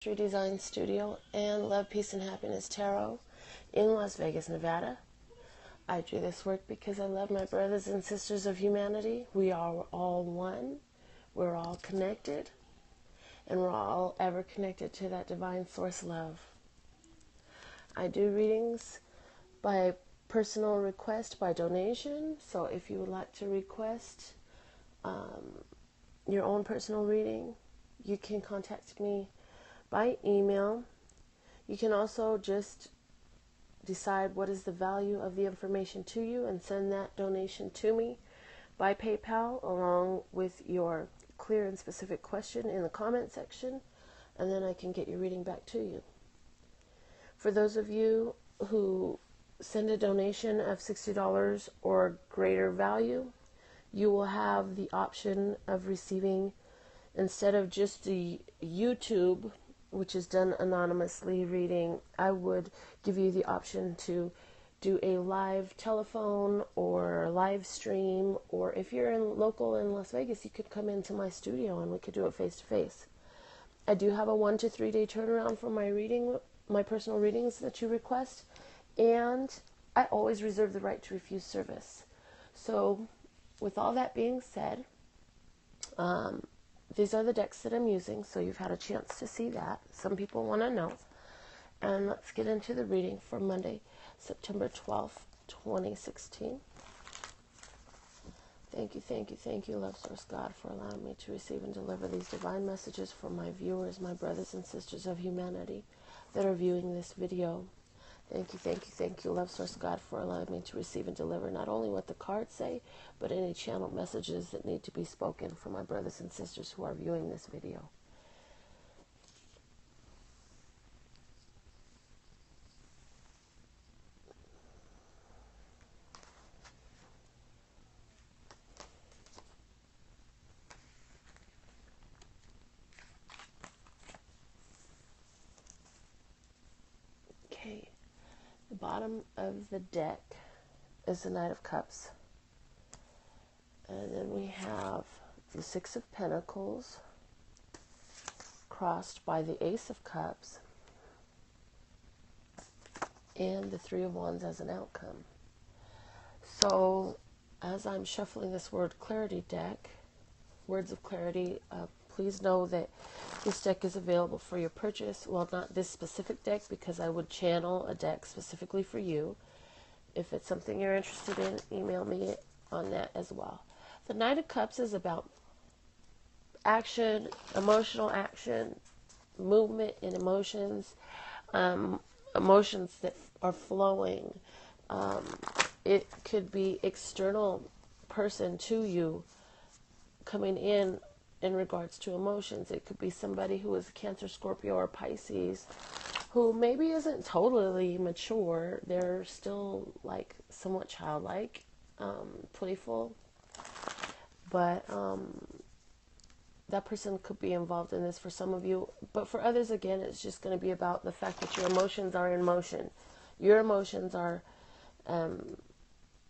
Design Studio and Love, Peace, and Happiness Tarot in Las Vegas, Nevada. I do this work because I love my brothers and sisters of humanity. We are all one. We're all connected. And we're all ever connected to that divine source love. I do readings by personal request, by donation. So if you would like to request your own personal reading, you can contact me by email. You can also just decide what is the value of the information to you and send that donation to me by PayPal along with your clear and specific question in the comment section, and then I can get your reading back to you. For those of you who send a donation of $60 or greater value, you will have the option of receiving, instead of just the YouTube, which is done anonymously reading, I would give you the option to do a live telephone or live stream, or if you're local in Las Vegas, you could come into my studio and we could do it face to face. I do have a 1 to 3 day turnaround for my personal readings that you request, and I always reserve the right to refuse service. So with all that being said, these are the decks that I'm using, so you've had a chance to see that. Some people want to know. And let's get into the reading for Monday, September 12th, 2016. Thank you, Love Source God, for allowing me to receive and deliver these divine messages for my viewers, my brothers and sisters of humanity that are viewing this video. Thank you, Love Source God, for allowing me to receive and deliver not only what the cards say, but any channeled messages that need to be spoken for my brothers and sisters who are viewing this video. Okay, the bottom of the deck is the Knight of Cups. And then we have the Six of Pentacles crossed by the Ace of Cups and the Three of Wands as an outcome. So as I'm shuffling this word clarity deck, words of clarity, please know that this deck is available for your purchase. Well, not this specific deck, because I would channel a deck specifically for you. If it's something you're interested in, email me on that as well. The Knight of Cups is about action, emotional action, movement in emotions, emotions that are flowing. It could be external person to you coming in regards to emotions. It could be somebody who is a Cancer, Scorpio, or Pisces who maybe isn't totally mature. They're still like somewhat childlike, playful. But that person could be involved in this for some of you. But for others, again, it's just going to be about the fact that your emotions are in motion. Your emotions are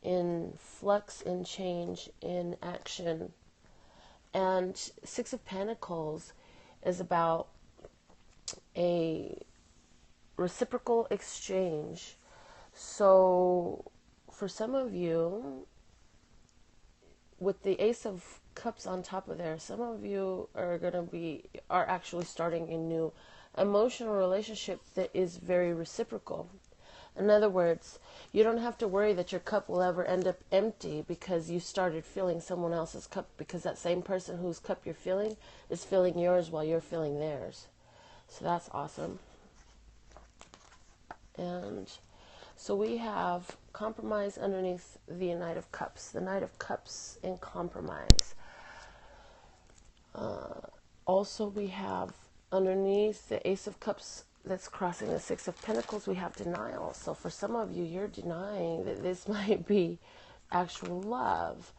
in flux, in change, in action. And Six of Pentacles is about a reciprocal exchange. So for some of you, with the Ace of Cups on top of there, some of you are actually starting a new emotional relationship that is very reciprocal. In other words, you don't have to worry that your cup will ever end up empty because you started filling someone else's cup, because that same person whose cup you're filling is filling yours while you're filling theirs. So that's awesome. And so we have compromise underneath the Knight of Cups. The Knight of Cups in compromise. Also, we have underneath the Ace of Cups that's crossing the Six of Pentacles, we have denial. So for some of you, you're denying that this might be actual love,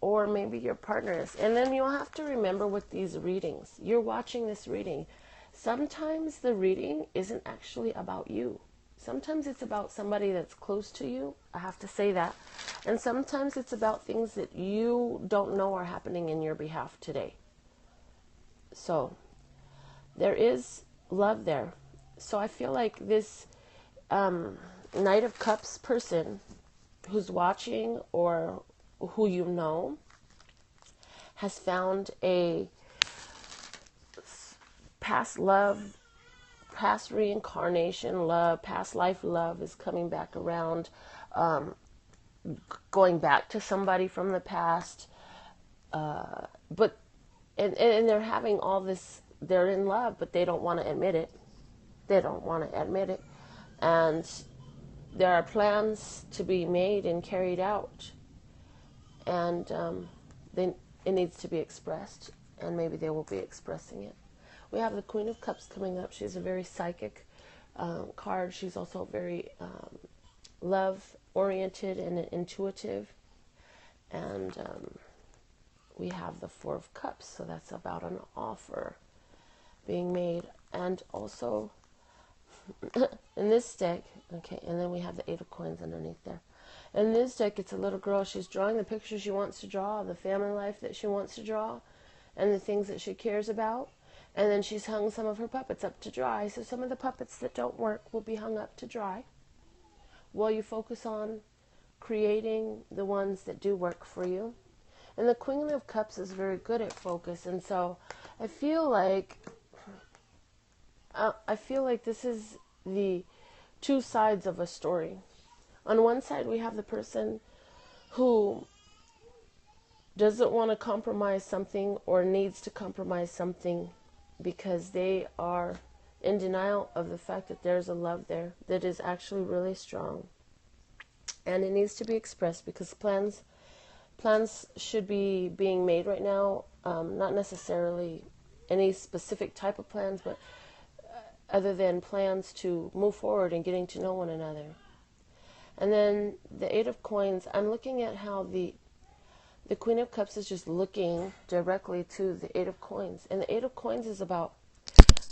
or maybe your partner's. And then you'll have to remember with these readings, you're watching this reading. Sometimes the reading isn't actually about you. Sometimes it's about somebody that's close to you. I have to say that. And sometimes it's about things that you don't know are happening in your behalf today. So there is love there. So I feel like this Knight of Cups person who's watching or who you know has found a past love, past reincarnation love, past life love is coming back around, going back to somebody from the past. But and they're having all this, they're in love, but they don't want to admit it. They don't want to admit it. And there are plans to be made and carried out. And then it needs to be expressed. And maybe they will be expressing it. We have the Queen of Cups coming up. She's a very psychic card. She's also very love-oriented and intuitive. And we have the Four of Cups. So that's about an offer being made. And also in this deck, okay, and then we have the Eight of Coins underneath there. In this deck, it's a little girl. She's drawing the picture she wants to draw, the family life that she wants to draw, and the things that she cares about. And then she's hung some of her puppets up to dry. So some of the puppets that don't work will be hung up to dry while you focus on creating the ones that do work for you. And the Queen of Cups is very good at focus. And so I feel like this is the two sides of a story. On one side, we have the person who doesn't want to compromise something or needs to compromise something because they are in denial of the fact that there's a love there that is actually really strong. And it needs to be expressed because plans should be being made right now, not necessarily any specific type of plans, but other than plans to move forward and getting to know one another. And then the Eight of Coins, I'm looking at how the Queen of Cups is just looking directly to the Eight of Coins. And the Eight of Coins is about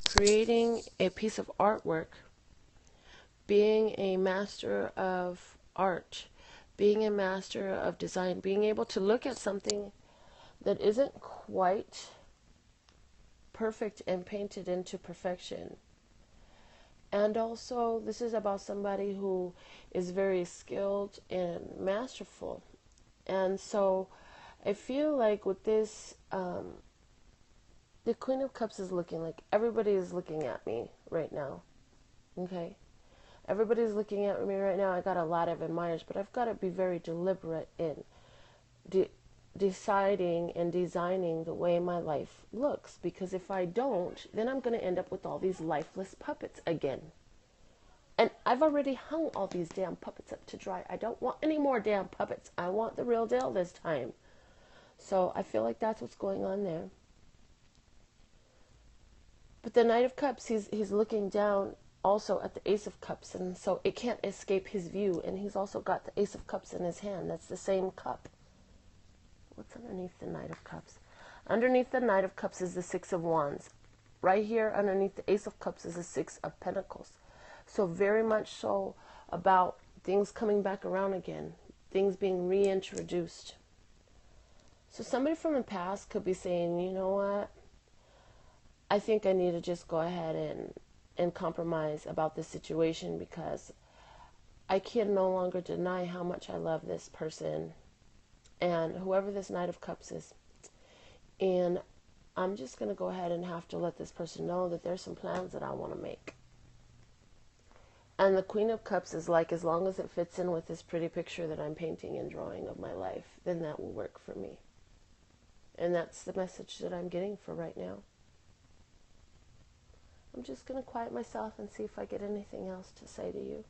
creating a piece of artwork, being a master of art, being a master of design, being able to look at something that isn't quite perfect and painted into perfection. And also, this is about somebody who is very skilled and masterful. And so, I feel like with this, the Queen of Cups is looking like everybody is looking at me right now. Okay? Everybody's looking at me right now. I got a lot of admirers, but I've got to be very deliberate in deciding and designing the way my life looks, because if I don't, then I'm going to end up with all these lifeless puppets again. And I've already hung all these damn puppets up to dry. I don't want any more damn puppets. I want the real deal this time. So I feel like that's what's going on there. But the Knight of Cups, he's looking down also at the Ace of Cups, and so it can't escape his view. And he's also got the Ace of Cups in his hand. That's the same cup. What's underneath the Knight of Cups? Underneath the Knight of Cups is the Six of Wands. Right here underneath the Ace of Cups is the Six of Pentacles. So very much so about things coming back around again, things being reintroduced. So somebody from the past could be saying, you know what, I think I need to just go ahead and compromise about this situation because I can no longer deny how much I love this person and whoever this Knight of Cups is. And I'm just going to go ahead and have to let this person know that there's some plans that I want to make. And the Queen of Cups is like, as long as it fits in with this pretty picture that I'm painting and drawing of my life, then that will work for me. And that's the message that I'm getting for right now. I'm just going to quiet myself and see if I get anything else to say to you.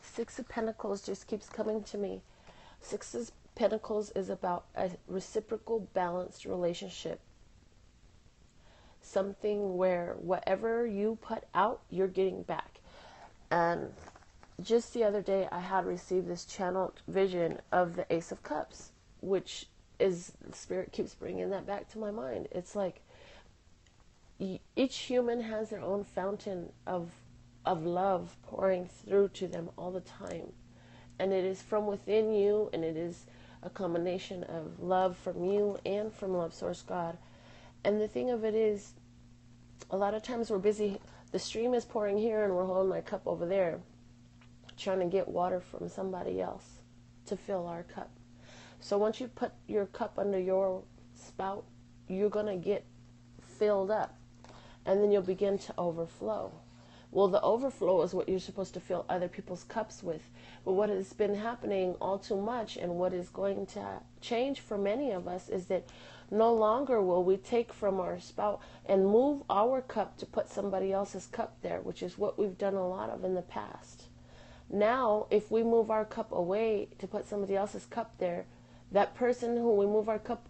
Six of Pentacles just keeps coming to me. Six of Pentacles is about a reciprocal, balanced relationship. Something where whatever you put out, you're getting back. And just the other day, I had received this channeled vision of the Ace of Cups, which is, Spirit keeps bringing that back to my mind. It's like each human has their own fountain of of love pouring through to them all the time. And it is from within you, and it is a combination of love from you and from Love Source God. And the thing of it is, a lot of times we're busy, the stream is pouring here and we're holding our cup over there, trying to get water from somebody else to fill our cup. So once you put your cup under your spout, you're going to get filled up, and then you'll begin to overflow. Well, the overflow is what you're supposed to fill other people's cups with. But what has been happening all too much, and what is going to change for many of us, is that no longer will we take from our spout and move our cup to put somebody else's cup there, which is what we've done a lot of in the past. Now, if we move our cup away to put somebody else's cup there, that person who we move our cup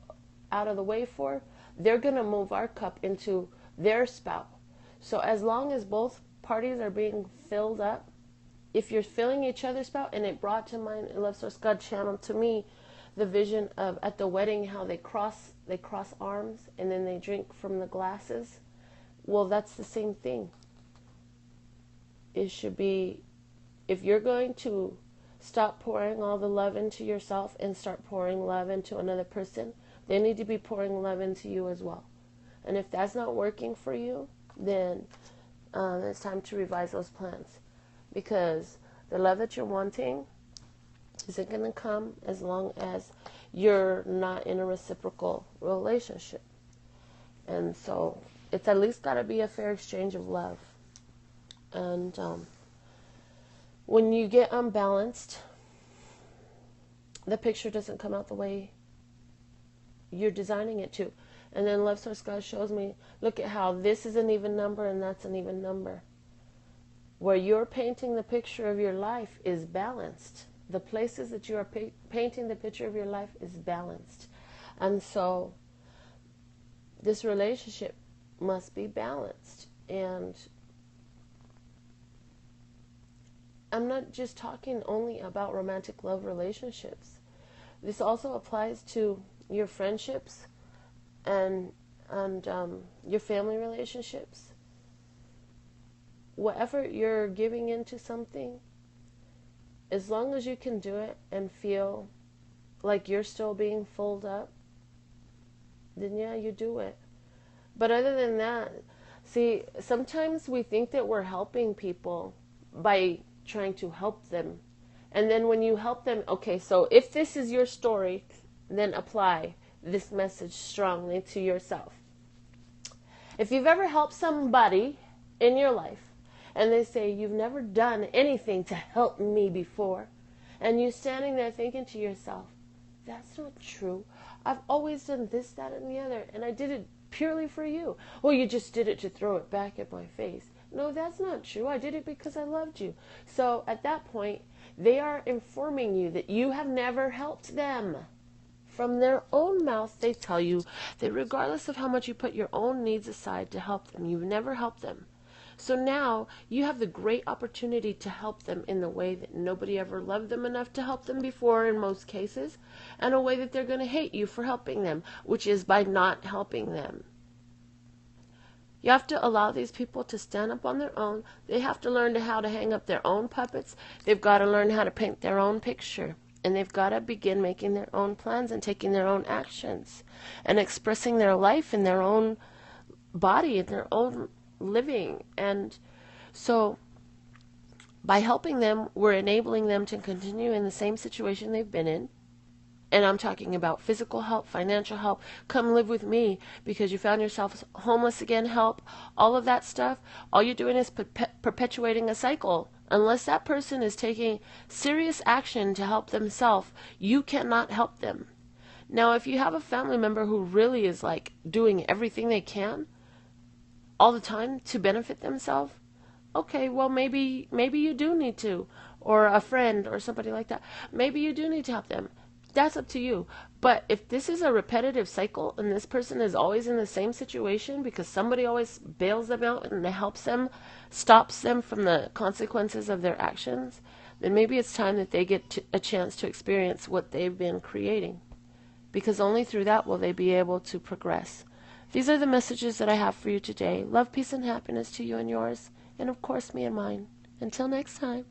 out of the way for, they're going to move our cup into their spout. So as long as both parties are being filled up, if you're filling each other's spout, and it brought to mind, Love Source God channeled to me the vision of at the wedding how they cross arms and then they drink from the glasses. Well, that's the same thing. It should be, if you're going to stop pouring all the love into yourself and start pouring love into another person, they need to be pouring love into you as well. And if that's not working for you, then it's time to revise those plans, because the love that you're wanting isn't going to come as long as you're not in a reciprocal relationship. And so it's at least got to be a fair exchange of love. And when you get unbalanced, the picture doesn't come out the way you're designing it to. And then Love Source God shows me, look at how this is an even number and that's an even number. Where you're painting the picture of your life is balanced. The places that you are painting the picture of your life is balanced. And so this relationship must be balanced. And I'm not just talking only about romantic love relationships. This also applies to your friendships and your family relationships. Whatever you're giving into something, as long as you can do it and feel like you're still being filled up, then yeah, you do it. But other than that, see, sometimes we think that we're helping people by trying to help them. And then when you help them, okay, so if this is your story, then apply this message strongly to yourself. If you've ever helped somebody in your life and they say, you've never done anything to help me before, and you're standing there thinking to yourself, that's not true. I've always done this, that, and the other, and I did it purely for you. Well, you just did it to throw it back at my face. No, that's not true. I did it because I loved you. So at that point, they are informing you that you have never helped them. From their own mouth, they tell you that regardless of how much you put your own needs aside to help them, you've never helped them. So now you have the great opportunity to help them in the way that nobody ever loved them enough to help them before in most cases, and a way that they're going to hate you for helping them, which is by not helping them. You have to allow these people to stand up on their own. They have to learn how to hang up their own puppets. They've got to learn how to paint their own picture. And they've got to begin making their own plans and taking their own actions and expressing their life in their own body, in their own living. And so by helping them, we're enabling them to continue in the same situation they've been in. And I'm talking about physical help, financial help, come live with me because you found yourself homeless again, help, all of that stuff. All you're doing is perpetuating a cycle. Unless that person is taking serious action to help themselves, you cannot help them. Now, if you have a family member who really is like doing everything they can all the time to benefit themselves, okay, well, maybe you do need to, or a friend or somebody like that. Maybe you do need to help them. That's up to you. But if this is a repetitive cycle and this person is always in the same situation because somebody always bails them out and helps them, stops them from the consequences of their actions, then maybe it's time that they get a chance to experience what they've been creating. Because only through that will they be able to progress. These are the messages that I have for you today. Love, peace, and happiness to you and yours. and of course me and mine. Until next time.